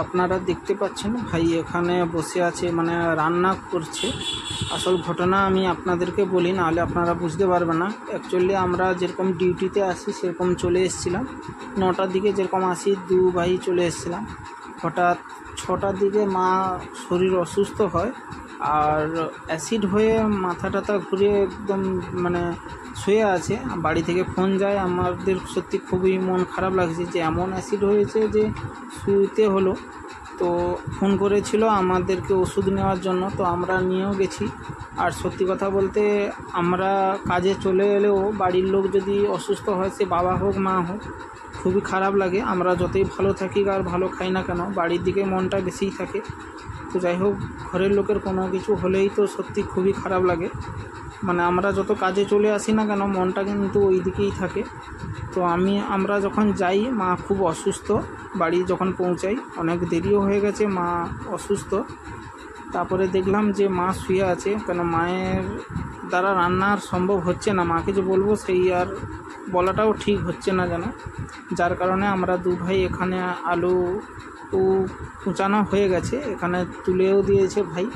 আপনারা দেখতে পাচ্ছেন ভাই এখানে বসে আছে, মানে রান্না করছে। আসল ঘটনা আমি আপনাদেরকে বলি, নাহলে আপনারা বুঝতে পারবেন না। অ্যাকচুয়ালি আমরা যেরকম ডিউটিতে আসি সেরকম চলে এসেছিলাম, 9টার দিকে যেরকম আসি দু ভাই চলে এসেছিলাম। হঠাৎ 6টার দিকে মা শরীর অসুস্থ হয়, আর অ্যাসিড হয়ে মাথা টাথা ঘুরে একদম মানে শুয়ে আছে। বাড়ি থেকে ফোন যায়, আমাদের সত্যি খুবই মন খারাপ লাগছে যে এমন অ্যাসিড হয়েছে যে শুতে হলো। তো ফোন করেছিল আমাদেরকে ওষুধ নেওয়ার জন্য, তো আমরা নিয়েও গেছি। আর সত্যি কথা বলতে আমরা কাজে চলে এলেও বাড়ির লোক যদি অসুস্থ হয়, সে বাবা হোক মা হোক, খুবই খারাপ লাগে। আমরা যতই ভালো থাকি আর ভালো খাই না কেন, বাড়ির দিকে মনটা বেশিই থাকে। তো যাই হোক, ঘরের লোকের কোনো কিছু হলেই তো সত্যি খুবই খারাপ লাগে। মানে আমরা যত কাজে চলে আসি না কেন, মনটা কিন্তু ওই দিকেই থাকে। তো আমরা যখন যাই, মা খুব অসুস্থ। বাড়ি যখন পৌঁছাই অনেক দেরিও হয়ে গেছে, মা অসুস্থ। তারপরে দেখলাম যে মা শুয়ে আছে, কেন মায়ের দ্বারা রান্নার সম্ভব হচ্ছে না। মাকে যে বলবো সেই আর বলাটাও ঠিক হচ্ছে না যেন। যার কারণে আমরা দু ভাই এখানে আলু কুচানো হয়ে গেছে, এখানে তুলেও দিয়েছে ভাই।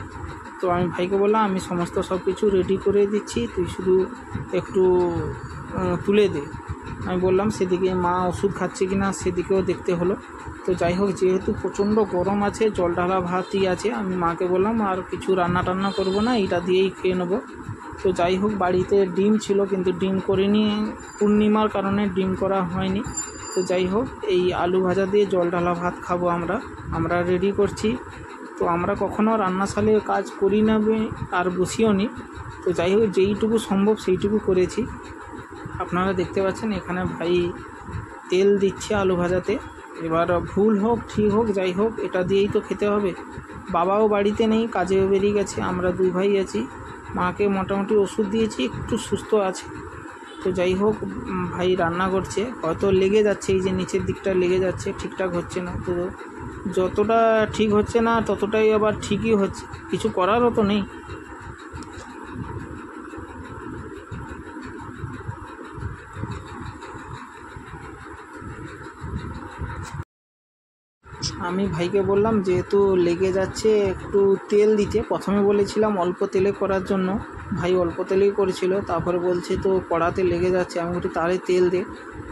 তো আমি ভাইকে বললাম আমি সমস্ত সব কিছু রেডি করে দিচ্ছি, তুই শুধু একটু তুলে দে। আমি বললাম সেদিকে মা ওষুধ খাচ্ছে কি না সেদিকেও দেখতে হলো। তো যাই হোক, যেহেতু প্রচণ্ড গরম আছে, জল ঢালা ভাতই আছে, আমি মাকে বললাম আর কিছু রান্না টান্না করবো না, এটা দিয়েই খেয়ে নেবো। তো যাই হোক, বাড়িতে ডিম ছিল কিন্তু ডিম করিনি, পূর্ণিমার কারণে ডিম করা হয়নি। তো যাই হোক, এই আলু ভাজা দিয়ে জল ঢালা ভাত খাবো আমরা রেডি করছি। তো আমরা কখনও রান্নাশালে কাজ করি না আর বসিও নি। তো যাই হোক, যেইটুকু সম্ভব সেইটুকু করেছি। আপনারা দেখতে পাচ্ছেন এখানে ভাই তেল দিচ্ছে আলু ভাজাতে। এবার ভুল হোক ঠিক হোক যাই হোক, এটা দিয়েই তো খেতে হবে। বাবাও বাড়িতে নেই, কাজেও বেরিয়ে গেছে, আমরা দুই ভাই আছি। মাকে মোটামুটি ওষুধ দিয়েছি, একটু সুস্থ আছে। তো যাই হোক, ভাই রান্না করছে, হয়তো লেগে যাচ্ছে, এই যে নিচের দিকটা লেগে যাচ্ছে, ঠিকঠাক হচ্ছে না। তো যতটা ঠিক হচ্ছে না ততটাই আবার ঠিকই হচ্ছে, কিছু করারও তো নেই। আমি ভাইকে বললাম যেহেতু লেগে যাচ্ছে একটু তেল দিতে। প্রথমে বলেছিলাম অল্প তেলে করার জন্য, ভাই অল্প তেলেই করেছিল। তারপরে বলছে তো কড়াতে লেগে যাচ্ছে। আমি বলি তাহলে তেল দে,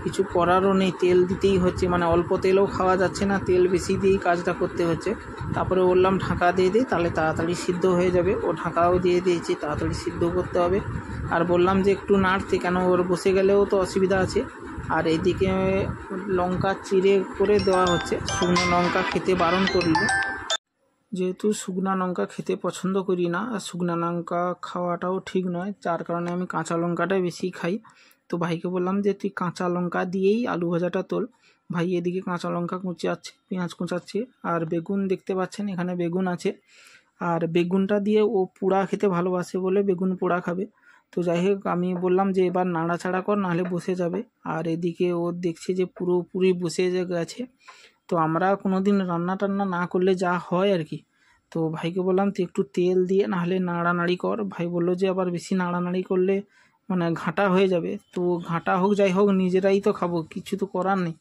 কিছু করারও নেই, তেল দিতেই হচ্ছে। মানে অল্প তেলেও খাওয়া যাচ্ছে না, তেল বেশি দিয়েই কাজটা করতে হচ্ছে। তারপরে বললাম ঢাকা দিয়ে দে, তাহলে তাড়াতাড়ি সিদ্ধ হয়ে যাবে। ও ঢাকাও দিয়ে দিয়েছি, তাড়াতাড়ি সিদ্ধ করতে হবে। আর বললাম যে একটু নাড়তে, কেন ওর বসে গেলেও তো অসুবিধা আছে। আর এইদিকে লঙ্কা চিড়ে করে দেওয়া হচ্ছে, শুকনো লঙ্কা খেতে বারণ করল। যেহেতু শুকনো লঙ্কা খেতে পছন্দ করি না, আর শুকনো লঙ্কা খাওয়াটাও ঠিক নয়, যার কারণে আমি কাঁচা লঙ্কাটাই বেশি খাই। তো ভাইকে বললাম যে তুই কাঁচা লঙ্কা দিয়েই আলু ভাজাটা তোল। ভাই এদিকে কাঁচা লঙ্কা কুচাচ্ছে, পেঁয়াজ কুচাচ্ছে, আর বেগুন দেখতে পাচ্ছেন এখানে বেগুন আছে। আর বেগুনটা দিয়ে ও পোড়া খেতে ভালোবাসে বলে বেগুন পোড়া খাবে। তো যাই হোক, আমি বললাম যে এবার নাড়াচাড়া কর, নাহলে বসে যাবে। আর এদিকে ও দেখছে যে পুরোপুরি বসে গেছে। তো আমরা কোনো দিন রান্না টান্না না করলে যা হয় আর কি। তো ভাইকে বললাম তুই একটু তেল দিয়ে নাহলে নাড়ানাড়ি কর। ভাই বললো যে আবার বেশি নাড়ানাড়ি করলে মানে ঘাঁটা হয়ে যাবে। তো ঘাঁটা হোক যাই হোক, নিজেরাই তো খাবো, কিছু তো করার নেই।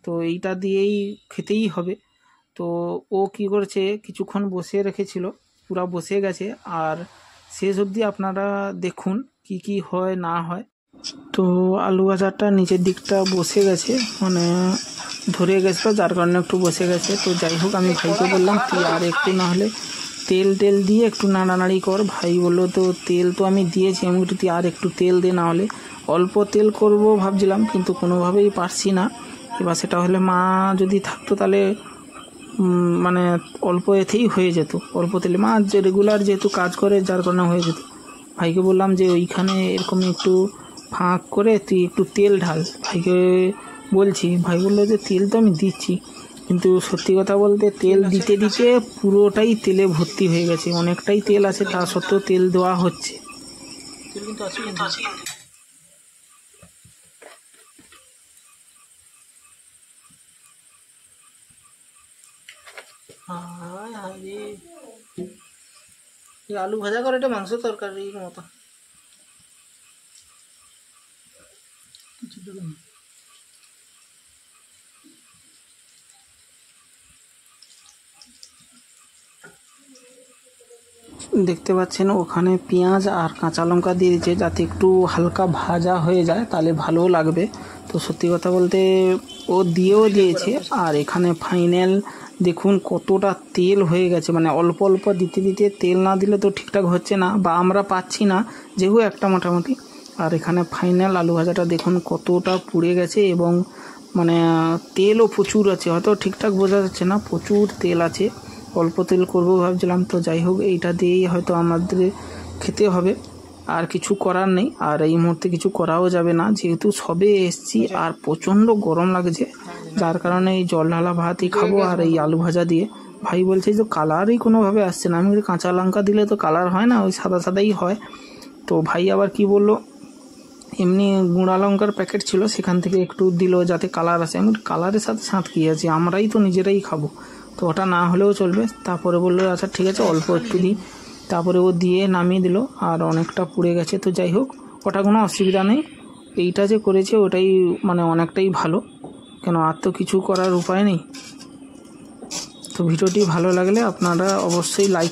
তো এইটা দিয়েই খেতেই হবে। তো ও কী করেছে, কিছুক্ষণ বসিয়ে রেখেছিল, পুরা বসে গেছে। আর শেষ অবধি আপনারা দেখুন কি কি হয় না হয়। তো আলু ভাজাটা নিচের দিকটা বসে গেছে, মানে ধরে গেছিলো, যার কারণে একটু বসে গেছে। তো যাই হোক, আমি ভাইকে বললাম তুই আর একটু না হলে তেল দিয়ে একটু নাড়ানাড়ি কর। ভাই বললো তো তেল তো আমি দিয়েছি, আমি একটু তুই আর একটু তেল দে, না হলে অল্প তেল করব ভাবছিলাম, কিন্তু কোনোভাবেই পারছি না। এবার সেটা হলে মা যদি থাকতো তাহলে মানে অল্প এতেই হয়ে যেত, অল্প তেলে মা যে রেগুলার যেহেতু কাজ করে, যার কারণে হয়ে যেত। ভাইকে বললাম যে ওইখানে এরকম একটু ফাঁক করে তুই একটু তেল ঢাল। ভাইকে বলছি, ভাই বললো যে তেল তো আমি দিচ্ছি, কিন্তু সত্যি কথা বলতে তেল দিতে দিতে পুরোটাই তেলে ভর্তি হয়ে গেছে। অনেকটাই তেল আছে, তা সত্ত্বেও তেল দেওয়া হচ্ছে। তেল কিন্তু আছে, আলু ভাজা করে এটা মাংস তরকারির মতো কিছু। দেখতে পাচ্ছেন ওখানে পেঁয়াজ আর কাঁচা লঙ্কা দিয়ে দিয়েছে যাতে একটু হালকা ভাজা হয়ে যায়, তাহলে ভালোও লাগবে। তো সত্যি কথা বলতে ও দিয়েও দিয়েছে। আর এখানে ফাইনাল দেখুন কতটা তেল হয়ে গেছে, মানে অল্প অল্প দিতে দিতে তেল না দিলে তো ঠিকঠাক হচ্ছে না, বা আমরা পাচ্ছি না যেহেতু একটা মোটামুটি। আর এখানে ফাইনাল আলু ভাজাটা দেখুন কতটা পুড়ে গেছে, এবং মানে তেলও প্রচুর আছে, হয়তো ঠিকঠাক বোঝা যাচ্ছে না, প্রচুর তেল আছে। অল্প তেল করবো ভাবছিলাম, তো যাই হোক এইটা দিয়েই হয়তো আমাদের খেতে হবে, আর কিছু করার নেই। আর এই মুহূর্তে কিছু করাও যাবে না, যেহেতু সবে এসছি আর প্রচণ্ড গরম লাগছে, যার কারণে এই জল ঢালা ভাতই খাবো আর এই আলু ভাজা দিয়ে। ভাই বলছে যে কালারই কোনোভাবে আসছে না, আমি কাঁচা লঙ্কা দিলে তো কালার হয় না, ওই সাদা সাদাই হয়। তো ভাই আবার কি বললো, এমনি গুঁড়া লঙ্কার প্যাকেট ছিল সেখান থেকে একটু দিল যাতে কালার আসে। আমি কালারের সাথে সাথ কী আছে, আমরাই তো নিজেরাই খাবো, তো ওটা না হলেও চলবে। তারপরে বললো আচ্ছা ঠিক আছে অল্প একটু দিই, তারপরে ও দিয়ে নামিয়ে দিল, আর অনেকটা পুড়ে গেছে। তো যাই হোক ওটা কোনো অসুবিধা নেই, এইটা যে করেছে ওটাই মানে অনেকটাই ভালো, কেন আর তো কিছু করার উপায় নেই। তো ভিডিওটি ভালো লাগলে আপনারা অবশ্যই লাইক